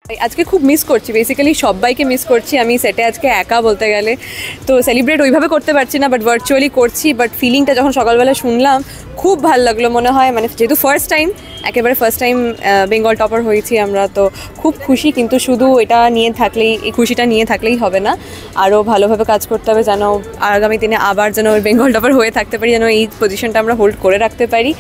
আজকে খুব মিস করছি, বেসিক্যালি সবাইকে মিস করছি। আমি সেটে আজকে একা বলতে গেলে, তো সেলিব্রেট ওইভাবে করতে পারছি না, বাট ভার্চুয়ালি করছি। বাট ফিলিংটা যখন সকালবেলা শুনলাম খুব ভালো লাগলো। মনে হয় মানে যেহেতু ফার্স্ট টাইম বেঙ্গল টপার হয়েছি আমরা, তো খুব খুশি। কিন্তু শুধু এটা নিয়ে থাকলেই, এই খুশিটা নিয়ে থাকলেই হবে না, আরও ভালোভাবে কাজ করতে হবে যেন আগামী দিনে আবার যেন বেঙ্গল টপার হয়ে থাকতে পারি, যেন এই পজিশনটা আমরা হোল্ড করে রাখতে পারি।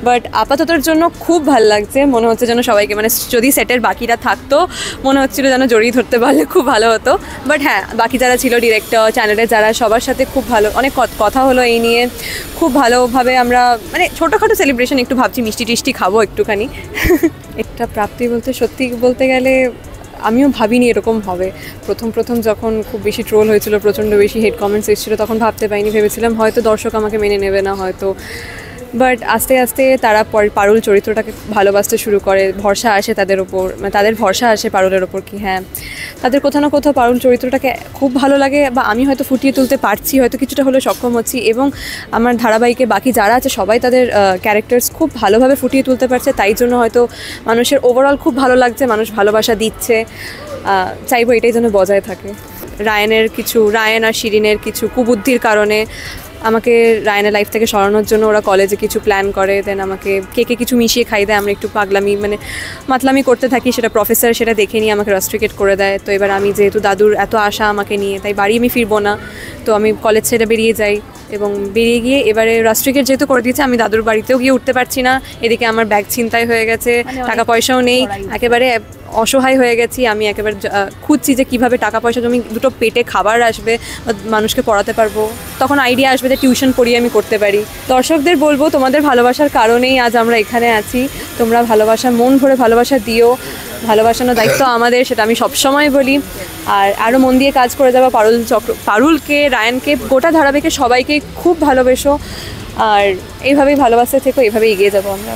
বাট আপাততর জন্য খুব ভালো লাগছে। মনে হচ্ছে যেন সবাইকে, মানে যদি সেটের বাকিরা থাকতো মনে হচ্ছিলো যেন জড়িয়ে ধরতে পারলে খুব ভালো হতো। বাট হ্যাঁ, বাকি যারা ছিল, ডিরেক্টর, চ্যানেলের যারা, সবার সাথে খুব ভালো, অনেক কথা হলো এই নিয়ে। খুব ভালোভাবে আমরা মানে ছোটোখাটো সেলিব্রেশন, একটু ভাবছি মিষ্টি টিষ্টি খাবো একটুখানি। একটা প্রাপ্তি বলতে সত্যি বলতে গেলে আমিও ভাবিনি এরকম হবে। প্রথম যখন খুব বেশি ট্রোল হয়েছিল, প্রচণ্ড বেশি হেড কমেন্টস এসেছিলো, তখন ভাবতে পারিনি, ভেবেছিলাম হয়তো দর্শক আমাকে মেনে নেবে না হয়তো। বাট আস্তে আস্তে তারা পারুল চরিত্রটাকে ভালোবাসতে শুরু করে, ভরসা আসে তাদের ওপর, মানে তাদের ভরসা আসে পারুলের ওপর কি হ্যাঁ তাদের কোথাও না কোথাও পারুল চরিত্রটাকে খুব ভালো লাগে, বা আমি হয়তো ফুটিয়ে তুলতে পারছি, হয়তো কিছুটা হলেও সক্ষম হচ্ছি। এবং আমার ধারাবাহিকে বাকি যারা আছে সবাই তাদের ক্যারেক্টার্স খুব ভালোভাবে ফুটিয়ে তুলতে পারছে, তাই জন্য হয়তো মানুষের ওভারঅল খুব ভালো লাগছে, মানুষ ভালোবাসা দিচ্ছে। চাইবো এটাই যেন বজায় থাকে। রায়ান আর শিরিনের কিছু কুবুদ্ধির কারণে আমাকে রায়ানের লাইফ থেকে সরানোর জন্য ওরা কলেজে কিছু প্ল্যান করে, দেন আমাকে কেকে কিছু মিশিয়ে খাই দেয়, আমরা একটু পাগলামি মানে মাতলামি করতে থাকি, সেটা প্রফেসর সেটা দেখে নিয়ে আমাকে রাস্ট্রিকেট করে দেয়। তো এবার আমি যেহেতু দাদুর এত আশা আমাকে নিয়ে, তাই বাড়ি আমি ফিরবো না, তো আমি কলেজ ছেড়ে বেরিয়ে যাই। এবং বেরিয়ে গিয়ে এবারে রাস্ট্রিকেট যেহেতু করে দিয়েছে, আমি দাদুর বাড়িতেও গিয়ে উঠতে পারছি না, এদিকে আমার ব্যাগ ছিনতাই হয়ে গেছে, টাকা পয়সাও নেই, একেবারে অসহায় হয়ে গেছি। আমি একেবারে খুঁজছি যে কীভাবে টাকা পয়সা জমি, দুটো পেটে খাবার আসবে, মানুষকে পড়াতে পারবো, তখন আইডিয়া আসবে যে টিউশন পড়িয়ে আমি করতে পারি। দর্শকদের বলবো, তোমাদের ভালোবাসার কারণেই আজ আমরা এখানে আছি। তোমরা ভালোবাসা, মন ভরে ভালোবাসা দিও, ভালোবাসানোর দায়িত্ব আমাদের, সেটা আমি সবসময় বলি। আর আরও মন দিয়ে কাজ করে যাবো। পারুলকে, রায়ানকে, গোটা ধারাবাহিকে সবাইকে খুব ভালোবেসো, আর এইভাবেই ভালোবাসতে থেকো, এইভাবেই এগিয়ে যাবো আমরা।